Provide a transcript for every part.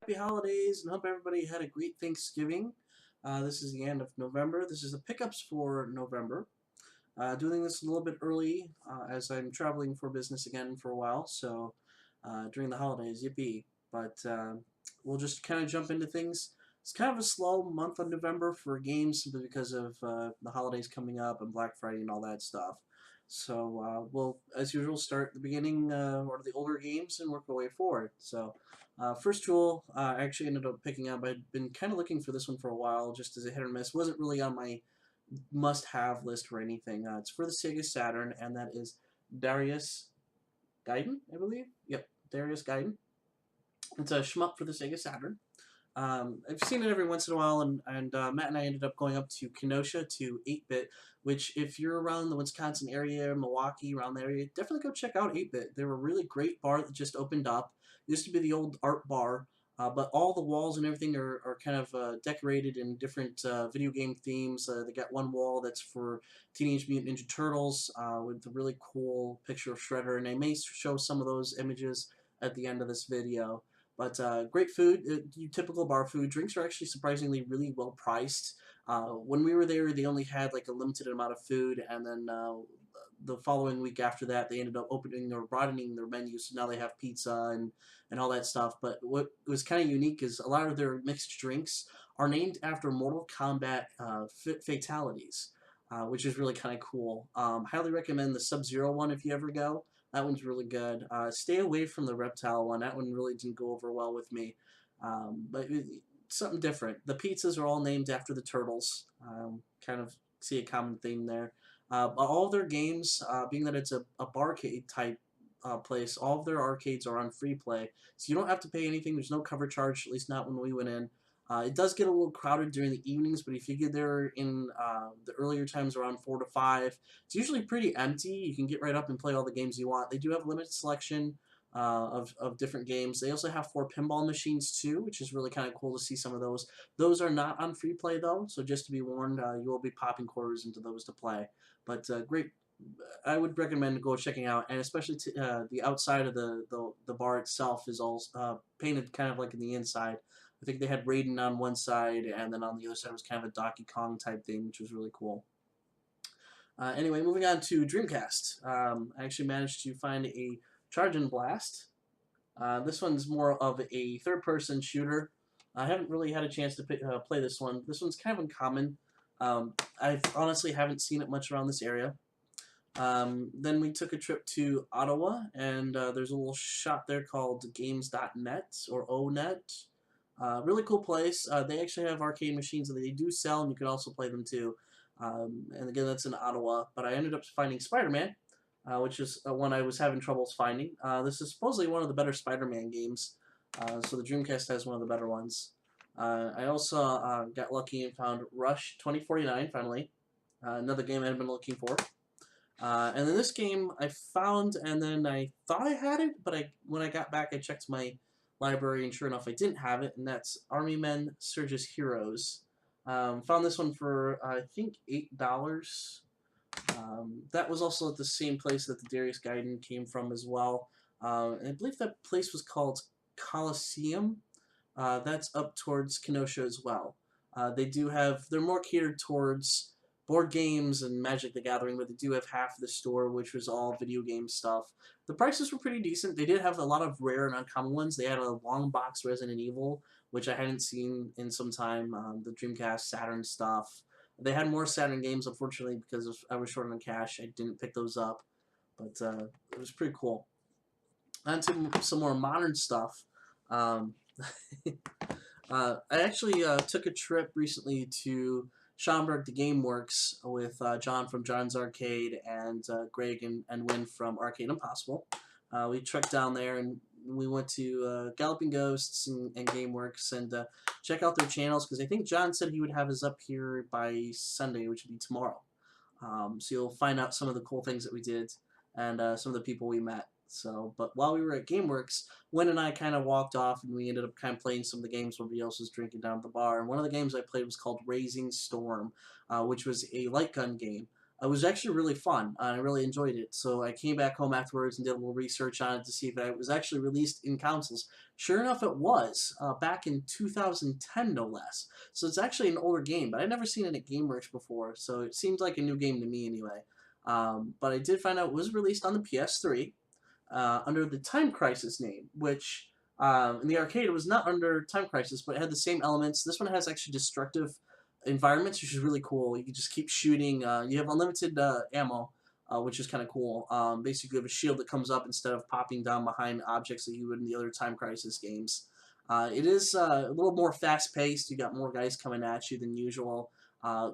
Happy holidays and hope everybody had a great Thanksgiving. This is the end of November. This is the pickups for November. Doing this a little bit early as I'm traveling for business again for a while, so during the holidays, yippee. But we'll just kind of jump into things. It's kind of a slow month of November for games simply because of the holidays coming up and Black Friday and all that stuff. So we'll, as usual, start at the beginning or the older games and work our way forward. So first tool I actually ended up picking up. I'd been kind of looking for this one for a while, just as a hit or miss. Wasn't really on my must-have list or anything. It's for the Sega Saturn, and that is Darius Gaiden, I believe. Yep, Darius Gaiden. It's a shmup for the Sega Saturn. I've seen it every once in a while, and Matt and I ended up going up to Kenosha to 8-Bit, which if you're around the Wisconsin area, Milwaukee, around the area, definitely go check out 8-Bit. They're a really great bar that just opened up. It used to be the old art bar, but all the walls and everything are kind of decorated in different video game themes. They got one wall that's for Teenage Mutant Ninja Turtles with a really cool picture of Shredder, and I may show some of those images at the end of this video. But great food, typical bar food. Drinks are actually surprisingly really well priced. When we were there, they only had like a limited amount of food, and then the following week after that, they ended up opening or broadening their menu, so now they have pizza and all that stuff. But what was kind of unique is a lot of their mixed drinks are named after Mortal Kombat fatalities, which is really kind of cool. Highly recommend the Sub-Zero one if you ever go. That one's really good. Stay away from the reptile one. That one really didn't go over well with me. But something different. The pizzas are all named after the turtles. Kind of see a common theme there. All of their games, being that it's a barcade type place, all of their arcades are on free play. So you don't have to pay anything. There's no cover charge, at least not when we went in. It does get a little crowded during the evenings, but if you get there in the earlier times around 4 to 5, it's usually pretty empty. You can get right up and play all the games you want. They do have a limited selection of different games. They also have 4 pinball machines too, which is really kind of cool to see some of those. Those are not on free play though, so just to be warned, you will be popping quarters into those to play. But great. I would recommend go checking out, and especially the outside of the bar itself is all painted kind of like in the inside. I think they had Raiden on one side, and then on the other side was kind of a Donkey Kong type thing, which was really cool. Anyway, moving on to Dreamcast. I actually managed to find a Chargin' Blast. This one's more of a third-person shooter. I haven't really had a chance to play this one. This one's kind of uncommon. I honestly haven't seen it much around this area. Then we took a trip to Ottawa, and there's a little shop there called Games.net or O-Net. Really cool place. They actually have arcade machines that they do sell, and you can also play them too. And again, that's in Ottawa. But I ended up finding Spider-Man, which is one I was having troubles finding. This is supposedly one of the better Spider-Man games, so the Dreamcast has one of the better ones. I also got lucky and found Rush 2049, finally. Another game I had been looking for. And then this game I found, and then I thought I had it, but when I got back, I checked my library, and sure enough, I didn't have it, and that's Army Men Surge's Heroes. Found this one for, I think, $8. That was also at the same place that the Darius Gaiden came from as well. And I believe that place was called Coliseum. That's up towards Kenosha as well. They're more catered towards board games and Magic the Gathering, but they do have half of the store, which was all video game stuff. The prices were pretty decent. They did have a lot of rare and uncommon ones. They had a long box Resident Evil, which I hadn't seen in some time, the Dreamcast, Saturn stuff. They had more Saturn games, unfortunately, because I was short on cash. I didn't pick those up, but it was pretty cool. On to some more modern stuff. Um, I actually took a trip recently to Schaumburg to GameWorks with John from John's Arcade and Greg and Win from Arcade Impossible. We trekked down there and we went to Galloping Ghosts and GameWorks and check out their channels, because I think John said he would have his up here by Sunday, which would be tomorrow. So you'll find out some of the cool things that we did and some of the people we met. So, but while we were at GameWorks, Win and I kind of walked off, and we ended up kind of playing some of the games everybody else was drinking down at the bar. And one of the games I played was called Raising Storm, which was a light gun game. It was actually really fun. I really enjoyed it. So I came back home afterwards and did a little research on it to see if it was actually released in consoles. Sure enough, it was back in 2010, no less. So it's actually an older game, but I'd never seen it at GameWorks before. So it seems like a new game to me anyway. But I did find out it was released on the PS3 under the Time Crisis name, which in the arcade it was not under Time Crisis, but it had the same elements. This one has actually destructive environments, which is really cool. You can just keep shooting. You have unlimited ammo, which is kind of cool. Basically, you have a shield that comes up instead of popping down behind objects that you would in the other Time Crisis games. It is a little more fast-paced. You got more guys coming at you than usual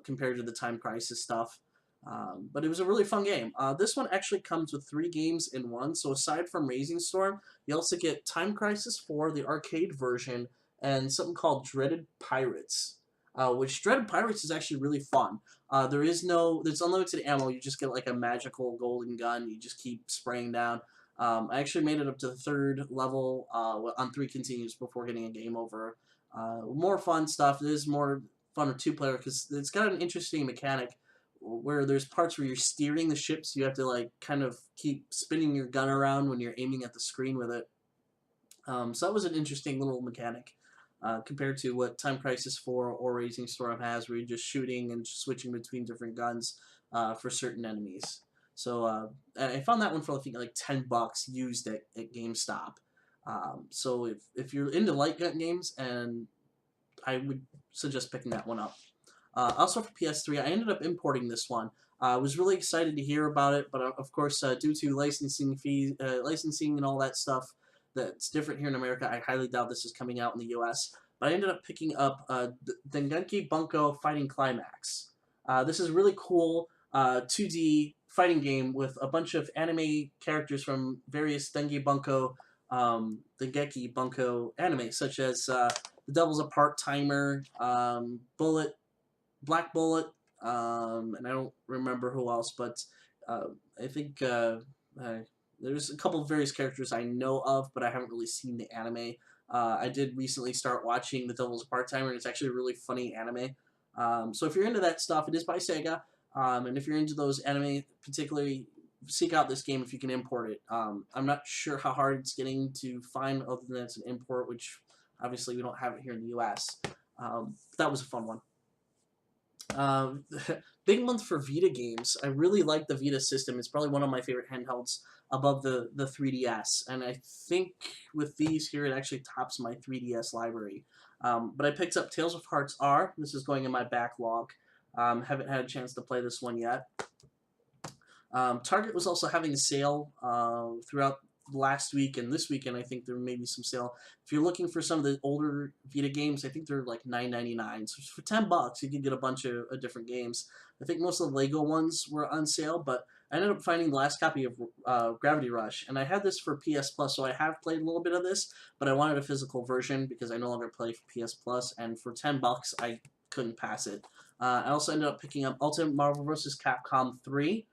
compared to the Time Crisis stuff. But it was a really fun game. This one actually comes with 3 games in one. So aside from Raising Storm, you also get Time Crisis 4, the arcade version, and something called Dreaded Pirates. Which Dreaded Pirates is actually really fun. There's unlimited ammo. You just get like a magical golden gun. You just keep spraying down. I actually made it up to the 3rd level on 3 continues before hitting a game over. More fun stuff. It is more fun with 2-player because it's got an interesting mechanic where there's parts where you're steering the ship, so you have to like kind of keep spinning your gun around when you're aiming at the screen with it. So that was an interesting little mechanic compared to what Time Crisis 4 or Raising Storm has, where you're just shooting and switching between different guns for certain enemies. So I found that one for I think like $10 used at GameStop. So if you're into light gun games, and I would suggest picking that one up. Also for PS3, I ended up importing this one. I was really excited to hear about it, but of course, due to licensing fees, licensing and all that stuff that's different here in America, I highly doubt this is coming out in the U.S. But I ended up picking up Dengeki Bunko Fighting Climax. This is a really cool 2D fighting game with a bunch of anime characters from various Dengeki Bunko anime, such as The Devil's a Part-Timer, Black Bullet, and I don't remember who else, but I think there's a couple of various characters I know of, but I haven't really seen the anime. I did recently start watching The Devil's a Part-Timer, and it's actually a really funny anime. So if you're into that stuff, it is by Sega, and if you're into those anime, particularly, seek out this game if you can import it. I'm not sure how hard it's getting to find other than it's an import, which obviously we don't have it here in the US. That was a fun one. Big month for Vita games. I really like the Vita system. It's probably one of my favorite handhelds above the 3DS, and I think with these here, it actually tops my 3DS library. But I picked up Tales of Hearts R. This is going in my backlog. Haven't had a chance to play this one yet. Target was also having a sale throughout last week and this weekend. I think there may be some sale. If you're looking for some of the older Vita games, I think they're like $9.99. So for $10, you can get a bunch of different games. I think most of the Lego ones were on sale, but I ended up finding the last copy of Gravity Rush, and I had this for PS Plus, so I have played a little bit of this, but I wanted a physical version because I no longer play for PS Plus, and for $10, I couldn't pass it. I also ended up picking up Ultimate Marvel vs. Capcom 3.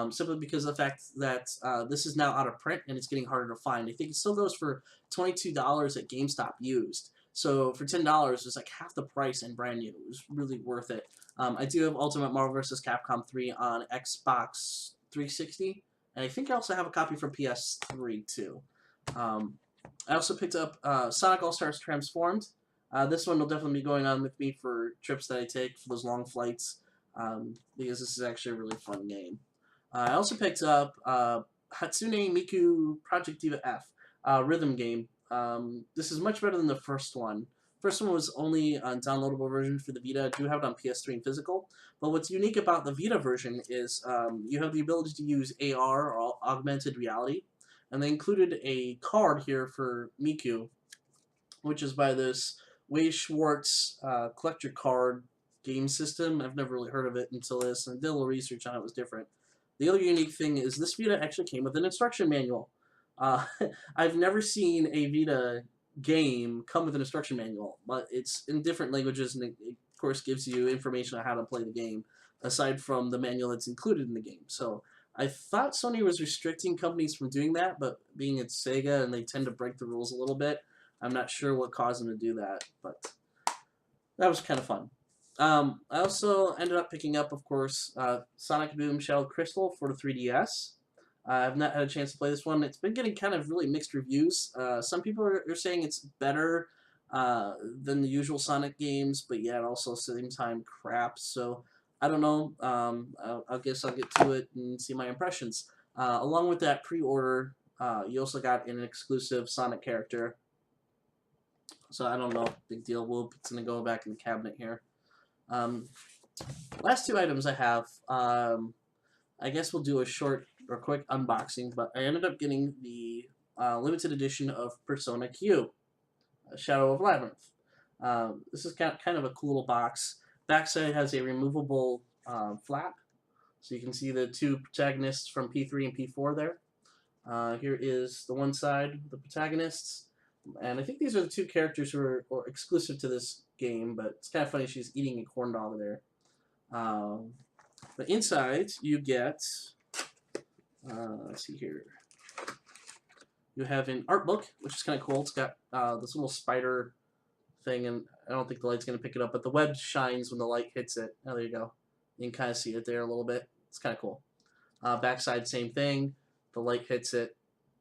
Simply because of the fact that this is now out of print and it's getting harder to find. I think it still goes for $22 at GameStop used. So for $10, it's like half the price and brand new. It was really worth it. I do have Ultimate Marvel vs. Capcom 3 on Xbox 360, and I think I also have a copy for PS3 too. I also picked up Sonic All-Stars Transformed. This one will definitely be going on with me for trips that I take for those long flights, because this is actually a really fun game. I also picked up Hatsune Miku Project Diva F, rhythm game. This is much better than the first one. First one was only on downloadable version for the Vita. I do have it on PS3 and physical. But what's unique about the Vita version is you have the ability to use AR, or augmented reality. And they included a card here for Miku, which is by this Way Schwartz collector card game system. I've never really heard of it until this, and I did a little research on it. It was different. The other unique thing is this Vita actually came with an instruction manual. I've never seen a Vita game come with an instruction manual, but it's in different languages, and it of course gives you information on how to play the game, aside from the manual that's included in the game. So I thought Sony was restricting companies from doing that, but being it's Sega and they tend to break the rules a little bit, I'm not sure what caused them to do that, but that was kind of fun. I also ended up picking up, of course, Sonic Boom Shadow Crystal for the 3DS. I've not had a chance to play this one. It's been getting kind of really mixed reviews. Some people are saying it's better than the usual Sonic games, but yet also at the same time crap. So I don't know. I guess I'll get to it and see my impressions. Along with that pre-order, you also got an exclusive Sonic character. So I don't know. Big deal. It's going to go back in the cabinet here. Last two items I have. I guess we'll do a short or quick unboxing, but I ended up getting the limited edition of Persona Q, Shadow of Labyrinth. This is kind of a cool little box. Backside has a removable flap, so you can see the two protagonists from P3 and P4 there. Here is the one side, the protagonists, and I think these are the two characters who are exclusive to this game, but it's kind of funny she's eating a corn dog there. But inside you get, let's see here, you have an art book, which is kind of cool. It's got this little spider thing, and I don't think the light's going to pick it up, but the web shines when the light hits it. Oh, there you go. You can kind of see it there a little bit. It's kind of cool. Backside, same thing. The light hits it.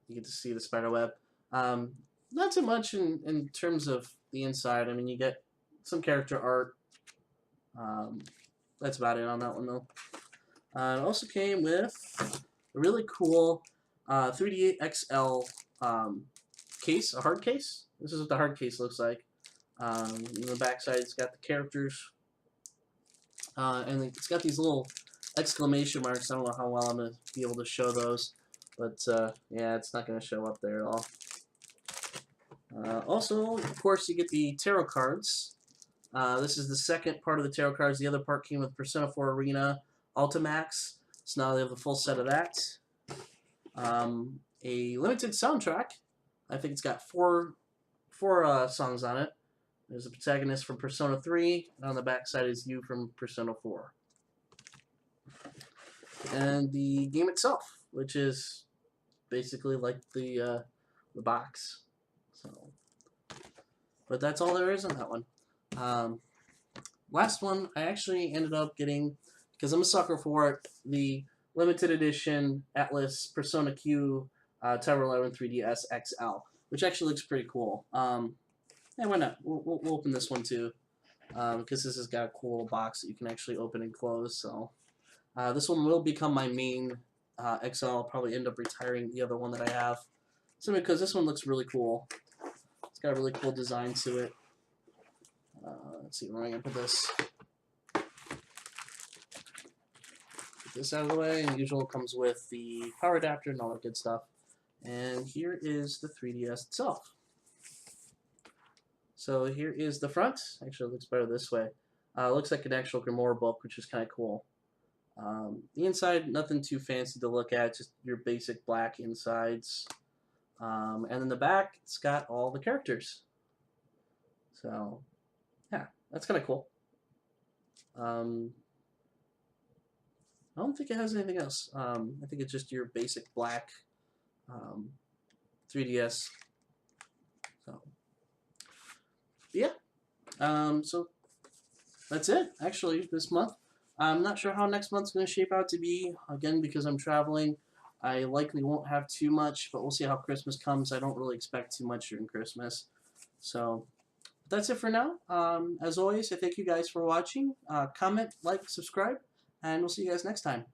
You get to see the spider web. Not too much in terms of the inside. I mean, you get some character art. That's about it on that one, though. It also came with a really cool 3D XL case, a hard case. This is what the hard case looks like. On the back side, it's got the characters, and it's got these little exclamation marks. I don't know how well I'm going to be able to show those, but yeah, it's not going to show up there at all. Also, of course, you get the tarot cards. This is the second part of the tarot cards. The other part came with Persona 4 Arena Ultimax, so now they have the full set of that. A limited soundtrack. I think it's got four songs on it. There's a protagonist from Persona 3, and on the back side is you from Persona 4. And the game itself, which is basically like the box. So, but that's all there is on that one. Last one, I actually ended up getting, because I'm a sucker for it, the limited edition Atlas Persona Q Tower 11 3DS XL, which actually looks pretty cool. Yeah, why not? We'll open this one too, because this has got a cool little box that you can actually open and close. So this one will become my main XL. I'll probably end up retiring the other one that I have, simply because this one looks really cool. It's got a really cool design to it. Let's see where I'm gonna put this. Get this out of the way. And usual comes with the power adapter and all that good stuff. And here is the 3DS itself. So here is the front. Actually, it looks better this way. It looks like an actual Grimoire book, which is kind of cool. The inside, nothing too fancy to look at, just your basic black insides. And in the back, it's got all the characters. So, yeah, that's kind of cool. I don't think it has anything else. I think it's just your basic black 3DS. So, yeah. So that's it, actually, this month. I'm not sure how next month's going to shape out to be, again, because I'm traveling. I likely won't have too much, but we'll see how Christmas comes. I don't really expect too much during Christmas. So that's it for now. As always, I thank you guys for watching. Comment, like, subscribe, and we'll see you guys next time.